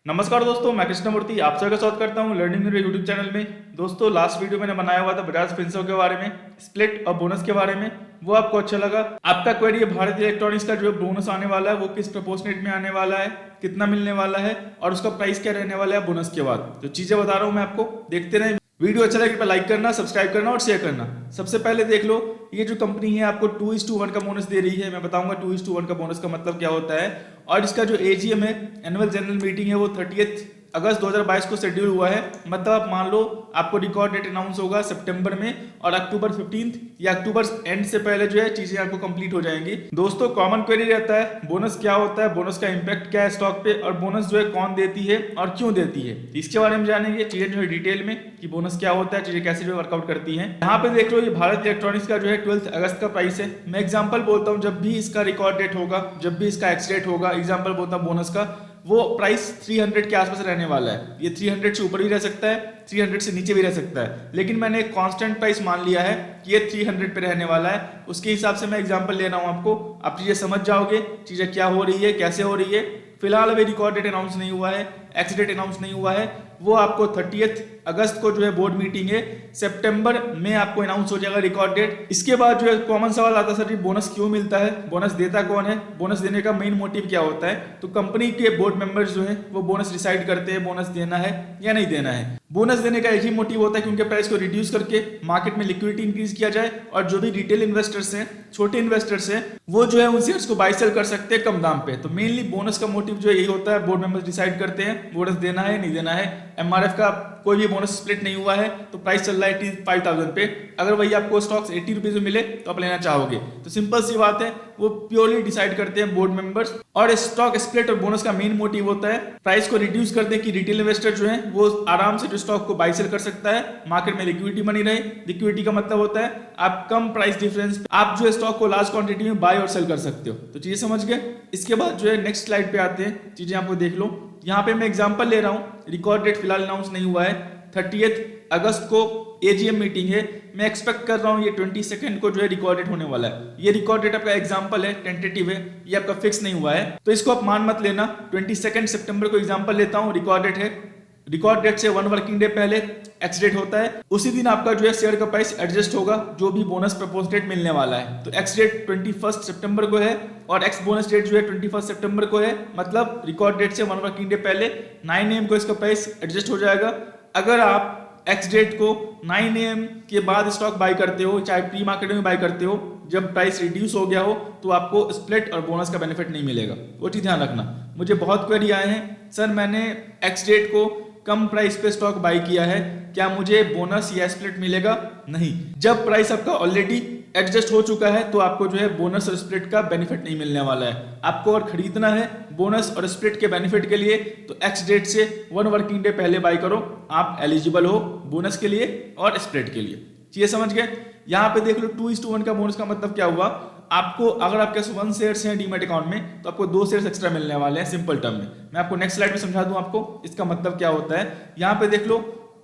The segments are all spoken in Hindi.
नमस्कार दोस्तों, मैं कृष्णमूर्ति आप सबका स्वागत करता हूं लर्निंग मेरे यूट्यूब चैनल में। दोस्तों, लास्ट वीडियो मैंने बनाया हुआ था बजाज फिनसर्व के बारे में, स्प्लिट और बोनस के बारे में। वो आपको अच्छा लगा। आपका क्वेरी है भारत इलेक्ट्रॉनिक्स का जो बोनस आने वाला है वो किस प्रपोर्शनेट में आने वाला है, कितना मिलने वाला है और उसका प्राइस क्या रहने वाला है बोनस के बाद। तो चीजें बता रहा हूँ मैं आपको, देखते रहे। वीडियो अच्छा लगे तो लाइक करना, सब्सक्राइब करना और शेयर करना। सबसे पहले देख लो, ये जो कंपनी है आपको 2:1 का बोनस दे रही है। मैं बताऊंगा 2:1 का बोनस का मतलब क्या होता है। और इसका जो एजीएम है, एनुअल जनरल मीटिंग है, वो 30 अगस्त 2022 को शेड्यूल हुआ है। मतलब आप मान लो आपको रिकॉर्ड डेट अनाउंस होगा सितंबर में और अक्टूबर 15 या अक्टूबर एंड से पहले जो है चीजें आपको कंप्लीट हो जाएंगी। दोस्तों, कॉमन क्वेरी रहता है बोनस क्या होता है, बोनस का इंपैक्ट क्या है स्टॉक पे, और बोनस जो है कौन देती है और क्यों देती है, इसके बारे में जानेंगे चीजें जो है डिटेल में कि बोनस क्या होता है, चीजें कैसे जो वर्कआउट करती हैं। यहाँ पे देख लो, ये भारत इलेक्ट्रॉनिक्स का जो है 12 अगस्त का प्राइस है। मैं एग्जाम्पल बोलता हूँ, जब भी इसका रिकॉर्ड डेट होगा, जब भी इसका एक्स डेट होगा, एग्जाम्पल बोलता हूँ बोनस का, वो प्राइस 300 के आसपास रहने वाला है। ये 300 से ऊपर भी रह सकता है, 300 से नीचे भी रह सकता है, लेकिन मैंने एक कांस्टेंट प्राइस मान लिया है कि ये 300 पे रहने वाला है। उसके हिसाब से मैं एग्जांपल ले रहा हूं आपको, आप चीजें समझ जाओगे चीजें क्या हो रही है, कैसे हो रही है। फिलहाल अभी रिकॉर्ड डेट अनाउंस नहीं हुआ है, एक्स डेट अनाउंस नहीं हुआ है। वो आपको 30 अगस्त को जो है बोर्ड मीटिंग है, सितंबर में आपको अनाउंस हो जाएगा रिकॉर्ड डेट। इसके बाद जो है कॉमन सवाल आता है, सर जी बोनस क्यों मिलता है, बोनस देता कौन है, बोनस देने का मेन मोटिव क्या होता है। तो कंपनी के बोर्ड मेंबर्स जो है वो बोनस डिसाइड करते हैं बोनस देना है या नहीं देना है। बोनस देने का एक ही मोटिव होता है कि उनके प्राइस को रिड्यूस करके मार्केट में लिक्विडिटी इंक्रीज किया जाए और जो भी रिटेल इन्वेस्टर्स हैं, छोटे इन्वेस्टर्स हैं, वो जो है उन शेयर्स को बाय सेल कर सकते हैं कम दाम पे। तो मेनली बोनस का मोटिव जो यही होता है, बोर्ड मेंबर्स डिसाइड करते हैं बोनस देना है नहीं देना है। एमआरएफ का कोई भी बोनस स्प्लिट नहीं हुआ है तो प्राइस चल रहा है 85,000 पे। अगर वही आपको स्टॉक्स 80 रुपीज में मिले तो आप लेना चाहोगे। तो सिंपल सी बात है, वो प्योरली डिसाइड करते हैं बोर्ड मेंबर्स। और स्टॉक स्प्लिट और बोनस का मेन मोटिव होता है प्राइस को रिड्यूस कर दे कि रिटेल इन्वेस्टर जो है वो आराम से जो स्टॉक को बाय सेल कर सकता है, मार्केट में लिक्विडिटी बनी रहे। लिक्विडिटी का मतलब होता है आप कम प्राइस डिफरेंस आप जो है स्टॉक को लार्ज क्वांटिटी में बाय और सेल कर सकते हो। तो चीजें समझ गए। इसके बाद जो है नेक्स्ट स्लाइड पे आते हैं, चीजें आपको देख लो। यहाँ पे मैं एग्जांपल ले रहा हूँ, रिकॉर्ड डेट फिलहाल अनाउंस नहीं हुआ है, 30 अगस्त को एजीएम मीटिंग है। मैं एक्सपेक्ट कर रहा हूँ ये 22 को जो है रिकॉर्ड डेट होने वाला है। ये रिकॉर्ड डेट आपका एग्जांपल है, टेंटेटिव है, ये आपका फिक्स नहीं हुआ है, तो इसको आप मान मत लेना। 22 सितंबर को एग्जांपल लेता हूँ, रिकॉर्ड डेट है। रिकॉर्ड डेट से 1 वर्किंग डे पहले एक्स डेट होता है, उसी दिन आपका जो है शेयर का प्राइस एडजस्ट होगा जो भी बोनस प्रपोर्शनेट मिलने वाला है। तो एक्स डेट 21 सितंबर को है और एक्स बोनस डेट जो है 21 सितंबर को है। मतलब रिकॉर्ड डेट से 1 वर्किंग डे पहले 9 AM को इसका प्राइस एडजस्ट हो जाएगा। अगर आप एक्स डेट को 9 AM के बाद स्टॉक बाय करते हो, चाहे प्री मार्केट में बाय करते हो, जब प्राइस रिड्यूस हो गया हो, तो आपको स्प्लिट और बोनस का बेनिफिट नहीं मिलेगा। वो चीज ध्यान रखना। मुझे बहुत क्वेरी आए हैं, सर मैंने एक्स डेट को कम प्राइस पे स्टॉक बाय किया है, क्या मुझे बोनस या स्प्लिट मिलेगा? नहीं। जब प्राइस आपका ऑलरेडी एडजस्ट हो चुका है तो आपको जो है बोनस और स्प्लिट का बेनिफिट नहीं मिलने वाला है। आपको और खरीदना है बोनस और स्प्लिट के बेनिफिट के लिए तो एक्स डेट से 1 वर्किंग डे पहले बाय करो, आप एलिजिबल हो बोनस के लिए और स्प्लिट के लिए। चीजें समझ गए। यहाँ पे देख लो 2:1 का बोनस का मतलब क्या हुआ। आपको अगर आपके 1 शेयर्स हैं डीमैट अकाउंट में तो आपको 2 शेयर्स एक्स्ट्रा मिलने वाले हैं सिंपल टर्म में। मैं आपको नेक्स्ट स्लाइड में समझा दूं आपको इसका मतलब क्या होता है। यहाँ पे देख लो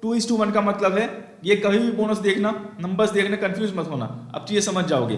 2:1 का मतलब है, ये कभी भी बोनस देखना, नंबर्स देखने कंफ्यूज मत होना, अब चीजें समझ जाओगे।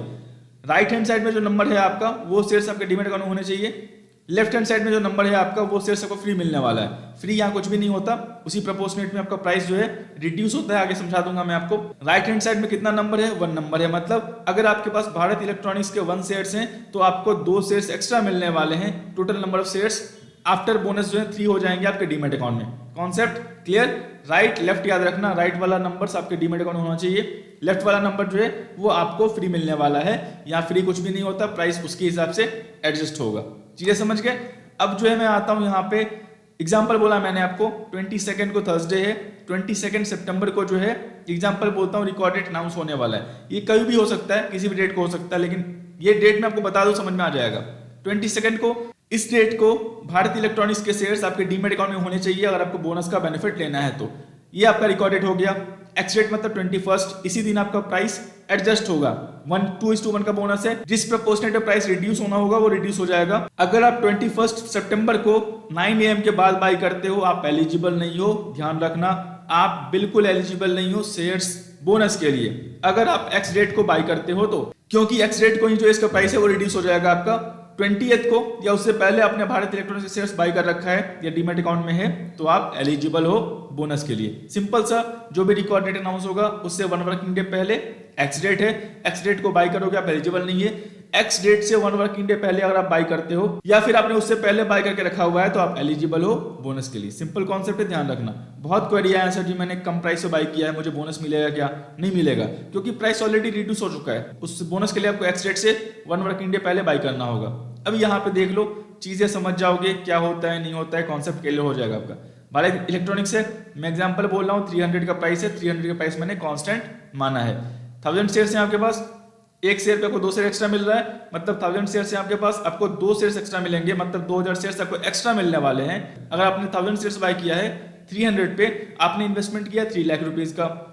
राइट हैंड साइड में जो नंबर है आपका वो शेयर्स आपके डीमैट अकाउंट में होने चाहिए। लेफ्ट हैंड साइड में जो नंबर है आपका वो शेयर्स आपको फ्री मिलने वाला है। फ्री यहाँ कुछ भी नहीं होता, उसी प्रोपोर्शनेट में आपका प्राइस जो है रिड्यूस होता है, आगे समझा दूंगा मैं आपको। राइट हैंड साइड में कितना नंबर है, 1 नंबर है। मतलब अगर आपके पास भारत इलेक्ट्रॉनिक्स के 1 शेयर्स हैं तो आपको 2 शेयर्स एक्स्ट्रा मिलने वाले हैं। Total number of shares after bonus जो है 3 हो जाएंगे आपके डीमैट अकाउंट में। Concept clear. राइट लेफ्ट याद रखना, राइट वाला नंबर आपके डीमैट अकाउंट में होना चाहिए, लेफ्ट वाला नंबर जो है वो आपको फ्री मिलने वाला है। यहाँ फ्री कुछ भी नहीं होता, प्राइस उसके हिसाब से एडजस्ट होगा। चीजें समझ गए। अब जो है मैं आता हूं यहाँ पे, एग्जाम्पल बोला मैंने आपको 22 को थर्सडे है, 22 सितंबर को जो है एग्जाम्पल बोलता हूँ रिकॉर्ड डेट अनाउंस होने वाला है। ये कभी भी हो सकता है, किसी भी डेट को हो सकता है, लेकिन ये डेट मैं आपको बता दूं समझ में आ जाएगा। 22 को इस डेट को भारत इलेक्ट्रॉनिक्स के शेयर्स आपके डीमैट अकाउंट में होने चाहिए अगर आपको बोनस का बेनिफिट लेना है तो। ये आपका रिकॉर्ड डेट हो गया। एक्स डेट मतलब 21, इसी दिन आपका प्राइस एडजस्ट होगा। 2:1 का बोनस है, जिस प्रोपोर्शनेट प्राइस रिड्यूस होना होगा वो रिड्यूस हो जाएगा। अगर आप 21 सितंबर को 9 AM के बाद बाय करते हो आप एलिजिबल नहीं हो, ध्यान रखना, आप बिल्कुल एलिजिबल नहीं हो शेयर्स बोनस के लिए अगर आप एक्स डेट को बाय करते हो तो, क्योंकि एक्स डेट को ही जो इसका प्राइस है वो रिड्यूस हो जाएगा आपका। 20th को या उससे पहले आपने भारत इलेक्ट्रॉनिक्स के शेयर्स बाई कर रखा है या डीमैट अकाउंट में है तो आप एलिजिबल हो बोनस के लिए। सिंपल सा, जो भी रिकॉर्ड डेट अनाउंस होगा उससे 1 वर्किंग डे पहले, एक्स डेट है, एक्स डेट को बाई करोगे आप एलिजिबल नहीं है। एक्स डेट से 1 वर्किंग डे पहले अगर आप बाई करते हो या फिर आपने उससे पहले बाई करके रखा हुआ है तो आप एलिजिबल हो बोनस के लिए। सिंपल कॉन्सेप्ट है, ध्यान रखना। बहुत क्वेरी आया सर जी मैंने कम प्राइस से बाई किया है, मुझे बोनस मिलेगा क्या? नहीं मिलेगा, क्योंकि प्राइस ऑलरेडी रिड्यूस हो चुका है। उस बोनस के लिए आपको एक्स डेट से 1 वर्किंग डे पहले बाई करना होगा। अब यहाँ पे देख लो, चीजें समझ जाओगे क्या होता है नहीं होता है, कॉन्सेप्ट क्लियर हो जाएगा आपका। भारत इलेक्ट्रॉनिक्स है, मैं एग्जांपल बोल रहा हूँ, 300 का प्राइस है, 300 का प्राइस मैंने कांस्टेंट माना है। 1000 शेयर्स हैं आपके पास, एक शेयर पे आपको 2 शेयर एक्स्ट्रा मिल रहा है, मतलब 1000 शेयर्स हैं आपके पास, आपको 2 शेयर्स एक्स्ट्रा मिलेंगे, मतलब 2000 शेयर्स आपको एक्स्ट्रा मिलने वाले हैं। अगर आपने 1000 शेयर्स बाय किया है 300 पे, आपने इन्वेस्टमेंट किया 3 लाख रुपीज का।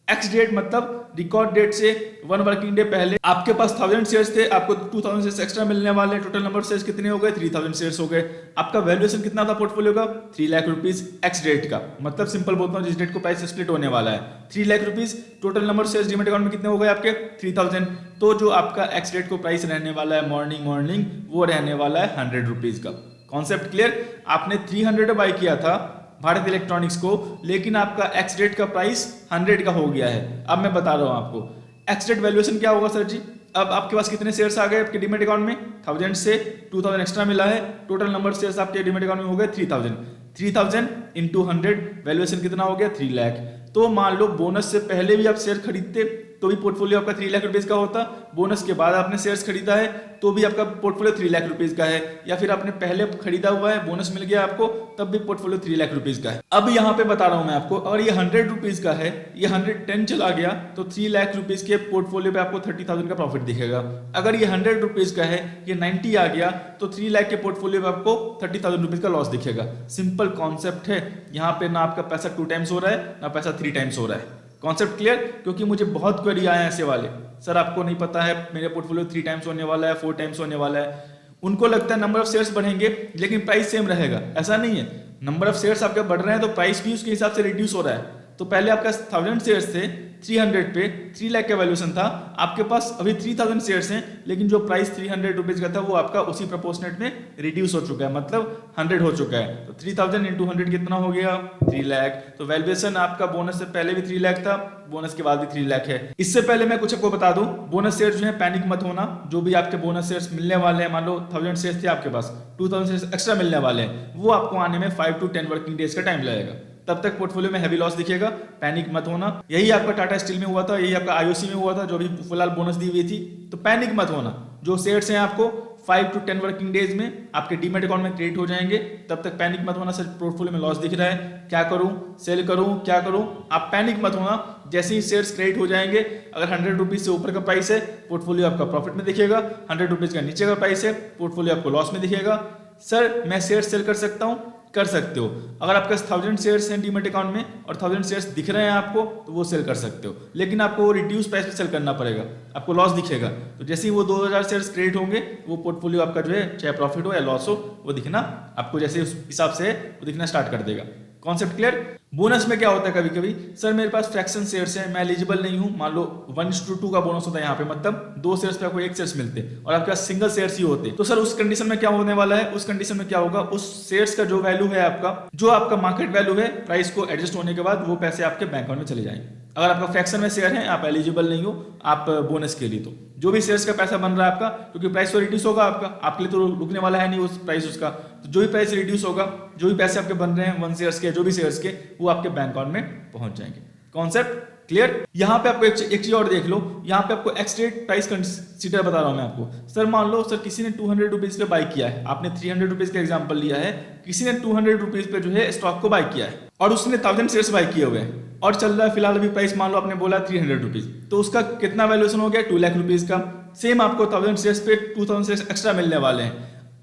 एक्स डेट मतलब रिकॉर्ड डेट से 1 वर्किंग डे पहले आपके पास 1000 शेयर्स थे, आपको 2000 शेयर्स एक्स्ट्रा मिलने वाले। टोटल नंबर शेयर्स कितने हो गए? 3000 शेयर्स हो गए। आपका वैल्यूएशन कितना था पोर्टफोलियो का? 3 लाख रुपीज एक्स डेट का, मतलब सिंपल बोलता हूँ जिस डेट को प्राइस स्प्लिट होने वाला है 3 lakh rupees. Total number shares demat account में कितने हो गए आपके? 3000। तो जो आपका एक्स डेट को प्राइस रहने वाला है मॉर्निंग वो रहने वाला है 100 रुपीज का। Concept clear? आपने 300 बाई किया था भारत इलेक्ट्रॉनिक्स को, लेकिन आपका एक्स डेट का प्राइस 100 का हो गया है। अब मैं बता रहा हूं आपको एक्स डेट वैल्यूएशन क्या होगा सर जी। अब आपके पास कितने शेयर्स आ गए आपके डीमैट अकाउंट में? 1000 से 2000 एक्स्ट्रा मिला है, टोटल नंबर शेयर्स आपके डीमैट अकाउंट में हो गए 3000। 3000 इंटू 100, वैल्यूएशन कितना हो गया? 3 लाख। तो मान लो बोनस से पहले भी आप शेयर खरीदते तो भी पोर्टफोलियो आपका 3 लाख रुपीज का होता, बोनस के बाद आपने शेयर्स खरीदा है तो भी आपका पोर्टफोलियो 3 लाख रुपीज का है, या फिर आपने पहले खरीदा हुआ है बोनस मिल गया आपको तब भी पोर्टफोलियो 3 लाख रुपीज का है। अब यहाँ पे बता रहा हूं मैं आपको, अगर ये 100 रुपीज का है, ये 110 चला गया तो 3 लाख रुपीज के पोर्टफोलियो पे आपको 30,000 का प्रॉफिट दिखेगा। अगर ये 100 रुपीज का है, ये 90 आ गया तो 3 लाख के पोर्टफोलियो पे आपको 30,000 रुपीज का लॉस दिखेगा। सिंपल कॉन्सेप्ट है, यहाँ पे ना आपका पैसा 2 टाइम्स हो रहा है ना पैसा 3 टाइम्स हो रहा है। Concept clear? क्योंकि मुझे बहुत क्वेरी आए ऐसे वाले, सर आपको नहीं पता है मेरे पोर्टफोलियो 3 टाइम्स होने वाला है, 4 टाइम्स होने वाला है। उनको लगता है नंबर ऑफ शेयर्स बढ़ेंगे लेकिन प्राइस सेम रहेगा, ऐसा नहीं है। नंबर ऑफ शेयर्स आपके बढ़ रहे हैं तो प्राइस भी उसके हिसाब से रिड्यूस हो रहा है। तो पहले आपका 1000 शेयर्स थे, 300 पे 3 लाख का वैल्यूएशन था, आपके पास अभी 3000 शेयर्स हैं, लेकिन जो प्राइस 300 रुपीज का था वो आपका उसी प्रोपोर्शनेट में रिड्यूस हो चुका है, मतलब 100 हो चुका है। तो 3000 इंटू 100 कितना हो गया? 3 लाख। तो वैल्यूएशन आपका बोनस से पहले भी 3 लाख था, बोनस के बाद भी 3 लाख है। इससे पहले मैं कुछ आपको बता दूं, बोनस शेयर्स जो है पैनिक मत होना। जो भी आपके बोनस शेयर्स मिलने वाले हैं, मान लो 1000 शेयर्स थे आपके पास, 2000 शेयर्स एक्स्ट्रा मिलने वाले हैं, वो आपको आने में 5 to 10 वर्किंग डेज का टाइम लगेगा। तब तक पोर्टफोलियो में हैवी लॉस दिखेगा, पैनिक मत होना। यही आपका टाटा स्टील में हुआ था, यही आपका आईओसी में हुआ था, जो भी फिलहाल बोनस दी हुई थी। तो पैनिक मत होना, जो शेयर्स हैं आपको 5 to 10 वर्किंग डेज में आपके डीमैट अकाउंट में क्रेडिट हो जाएंगे। तब तक पैनिक मत होना, सर पोर्टफोलियो में लॉस दिख रहा है, क्या करूं, सेल करूं, क्या करूं? आप पैनिक मत होना, जैसे ही शेयर्स क्रेडिट हो जाएंगे, अगर 100 रुपीज से ऊपर का प्राइस है पोर्टफोलियो आपका प्रॉफिट में दिखेगा, 100 रुपीज का नीचे का प्राइस है पोर्टफोलियो आपको लॉस में दिखेगा। सर मैं शेयर सेल कर सकता हूं, कर सकते हो। अगर आपके 1000 शेयर्स हैं डीमैट अकाउंट में और 1000 शेयर्स दिख रहे हैं आपको तो वो सेल कर सकते हो, लेकिन आपको रिड्यूस प्राइस पे सेल करना पड़ेगा, आपको लॉस दिखेगा। तो जैसे ही वो 2000 शेयर्स क्रेडिट होंगे, वो पोर्टफोलियो आपका जो है चाहे प्रॉफिट हो या लॉस हो, वो दिखना आपको जैसे उस हिसाब से वो दिखना स्टार्ट कर देगा। Concept clear? बोनस में क्या होता है, कभी कभी सर मेरे पास फ्रैक्शन शेयर्स हैं, मैं एलिजिबल नहीं हूं, मान लो 1:2 का बोनस होता है यहाँ पे, मतलब 2 शेयर्स पे आपको 1 शेयर्स मिलते और आपके पास सिंगल शेयर्स ही होते, तो सर उस कंडीशन में क्या होने वाला है? उस कंडीशन में क्या होगा, उस शेयर्स का जो वैल्यू है आपका, जो आपका मार्केट वैल्यू है, प्राइस को एडजस्ट होने के बाद वो पैसे आपके बैंक अकाउंट में चले जाएंगे। अगर आपका फ्रैक्शन में शेयर है, आप एलिजिबल नहीं हो आप बोनस के लिए, तो जो भी शेयर्स का पैसा बन रहा है आपका, क्योंकि प्राइस तो रिड्यूस होगा आपका, आपके लिए तो रुकने वाला है नहीं उस प्राइस उसका, तो जो भी प्राइस रिड्यूस होगा, जो भी पैसे आपके बन रहे हैं 1 शेयर्स के, जो भी शेयर्स के, वो आपके बैंक अकाउंट में पहुंच जाएंगे। Concept clear? यहाँ पे आपको एक चीज और देख लो, यहाँ पे आपको एक्स डेट प्राइस कंसीडर बता रहा हूँ मैं आपको। सर मान लो सर किसी ने 200 रुपीज पे बाई किया है, आपने 300 रुपीज का एग्जाम्पल लिया है, किसी ने 200 रुपीज पे जो है स्टॉक को बाई किया है और उसने 1000 शेयर्स बाई किए हुए हैं और चल रहा है फिलहाल अभी प्राइस, मान लो आपने बोला 300 रुपीज, तो उसका कितना वैल्यूएशन हो गया? 2 लाख रुपीज का। सेम आपको 1000 शेयर्स पे 2000 शेयर्स एक्स्ट्रा मिलने वाले हैं,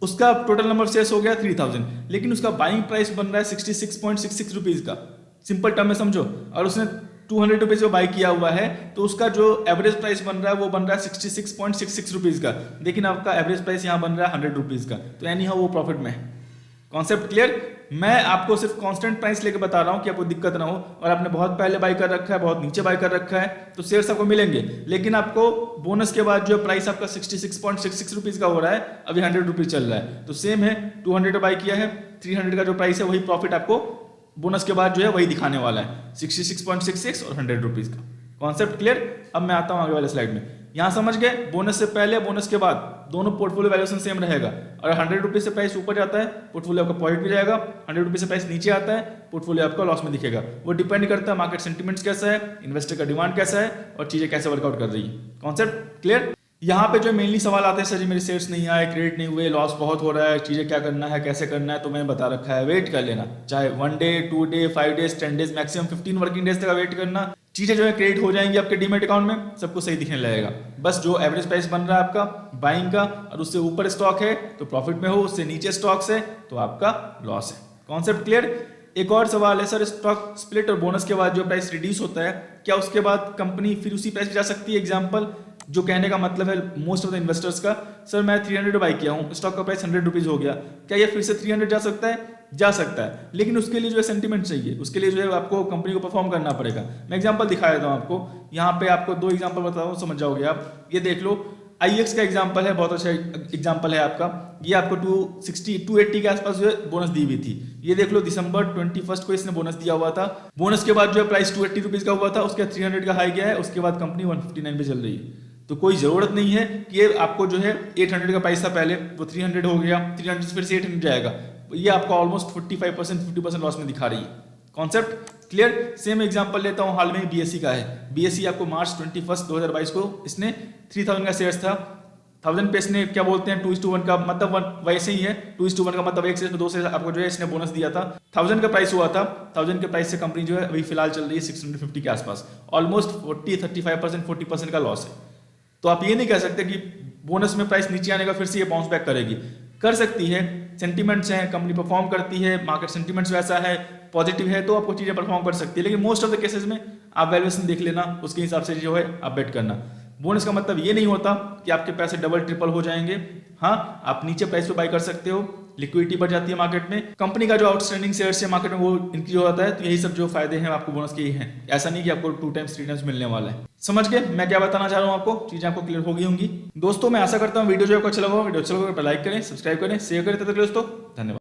उसका टोटल नंबर शेयर्स हो गया 3000, लेकिन उसका बाइंग प्राइस बन रहा है 66.66 रुपीज का। सिंपल टर्म में समझो, और उसने 200 रुपीज में बाई किया हुआ है तो उसका जो एवरेज प्राइस बन रहा है वो बन रहा है 66.66 रुपीज का, लेकिन आपका एवरेज प्राइस यहाँ बन रहा है 100 रुपीज का, तो यानी हाँ वो प्रॉफिट में है। Concept clear. मैं आपको सिर्फ कांस्टेंट प्राइस लेके बता रहा हूं कि आपको दिक्कत ना हो, और आपने बहुत पहले बाई कर रखा है, बहुत नीचे बाई कर रखा है, तो शेयर्स आपको मिलेंगे, लेकिन आपको बोनस के बाद जो प्राइस आपका 66.66 रुपीज का हो रहा है, अभी 100 रुपीज चल रहा है, तो सेम है 200 बाई किया है, 300 का जो प्राइस है वही प्रॉफिट आपको बोनस के बाद जो है वही दिखाने वाला है, 66.66 और 100 रुपीज का। Concept clear. अब मैं आता हूं आगे वाले स्लाइड में। यहां समझ गए, बोनस से पहले बोनस के बाद दोनों पोर्टफोलियो वैल्यूएशन सेम रहेगा। और 100 रुपीज से प्राइस ऊपर जाता है, पोर्टफोलियो आपका पॉजिटिव रहेगा, 100 रुपीज से प्राइस नीचे आता है, पोर्टफोलियो आपका लॉस में दिखेगा। वो डिपेंड करता है मार्केट सेंटिमेंट्स कैसा है, इन्वेस्टर का डिमांड कैसा है, और चीजें कैसे वर्कआउट कर रही है। Concept clear. यहाँ पे जो मेनली सवाल आते हैं, सर जी मेरे शेयर्स नहीं आए, क्रेडिट नहीं हुए, लॉस बहुत हो रहा है, चीजें क्या करना है, कैसे करना है, तो मैंने बता रखा है वेट कर लेना, चाहे 1 day 2 day 5 days 10 days maximum 15 working days तक वेट करना, चीजें जो है क्रेडिट हो जाएंगी आपके डीमेट अकाउंट में, सबको सही दिखने लगेगा। बस जो एवरेज प्राइस बन रहा है आपका बाइंग का, और उससे ऊपर स्टॉक है तो प्रॉफिट में हो, उससे नीचे स्टॉक्स है तो आपका लॉस है। Concept clear. एक और सवाल है, सर स्टॉक स्प्लिट और बोनस के बाद जो प्राइस रिड्यूस होता है, क्या उसके बाद कंपनी फिर उसी प्राइस पे जा सकती है? एग्जांपल, जो कहने का मतलब है मोस्ट ऑफ द इन्वेस्टर्स का, सर मैं 300 बाई किया हूँ, स्टॉक का प्राइस 100 रुपीज हो गया, क्या ये फिर से 300 जा सकता है? जा सकता है, लेकिन उसके लिए जो है सेंटीमेंट चाहिए, उसके लिए जो है आपको कंपनी को परफॉर्म करना पड़ेगा। मैं एग्जांपल दिखा देता हूँ आपको, यहाँ पे आपको 2 एग्जांपल बता रहा हूँ, समझ जाओगे आप। ये देख लो, IEX का एग्जांपल है, बहुत अच्छा एग्जांपल है आपका। ये आपको 280 के आसपास जो है बोनस दी हुई थी। ये देख लो, दिसंबर 21 को इसने बोनस दिया हुआ था। बोनस के बाद जो है प्राइस 280 रुपीज का हुआ था, उसके 300 का हाई गया है, उसके बाद कंपनी 159 पे चल रही है। तो कोई जरूरत नहीं है कि ये आपको जो है 800 का प्राइस था पहले, वो 300 हो गया, 300 से फिर से 800 जाएगा, ये आपको ऑलमोस्ट 45% 50% लॉस में दिखा रही है। Concept clear. सेम एग्जांपल लेता हूं, हाल में BSE का है। BSE आपको मार्च 21 2022 को इसने 3000 का शेयर्स था, 1000 पे इसने क्या बोलते हैं 2:1 का मतलब वैसे ही है, 2:1 का मतलब 1 शेयर में 2 शेयर आपको जो है इसने बोनस दिया था। 1000 का प्राइस हुआ था, 1000 के प्राइस से कंपनी जो है अभी फिलहाल चल रही है 650 के आसपास, ऑलमोस्ट 35% 40% का लॉस है। तो आप ये नहीं कह सकते कि बोनस में प्राइस नीचे आने का फिर से ये बाउंस बैक करेगी, कर सकती है, सेंटीमेंट्स हैं, कंपनी परफॉर्म करती है, मार्केट सेंटीमेंट्स वैसा है, पॉजिटिव है, तो आपको चीजें परफॉर्म कर सकती है। लेकिन मोस्ट ऑफ द केसेस में आप वैल्यूएशन देख लेना, उसके हिसाब से जो है आप बेट करना। बोनस का मतलब ये नहीं होता कि आपके पैसे डबल ट्रिपल हो जाएंगे। हाँ, आप नीचे प्राइस पे बाय कर सकते हो, लिक्विडिटी बढ़ जाती है मार्केट में, कंपनी का जो आउटस्टैंडिंग शेयर्स है मार्केट में वो इंक्रीज हो जाता है। तो यही सब जो फायदे हैं आपको बोनस के ही हैं, ऐसा नहीं कि आपको 2 टाइम्स 3 टाइम्स मिलने वाला है। समझ गए मैं क्या बताना चाह रहा हूँ आपको? चीजें आपको क्लियर हो गई होंगी। दोस्तों मैं आशा करता हूँ वीडियो जो आपको अच्छा लगा, वीडियो अच्छा लगा तो लाइक करें, सब्सक्राइब करें, शेयर करें। तब तक दोस्तों धन्यवाद।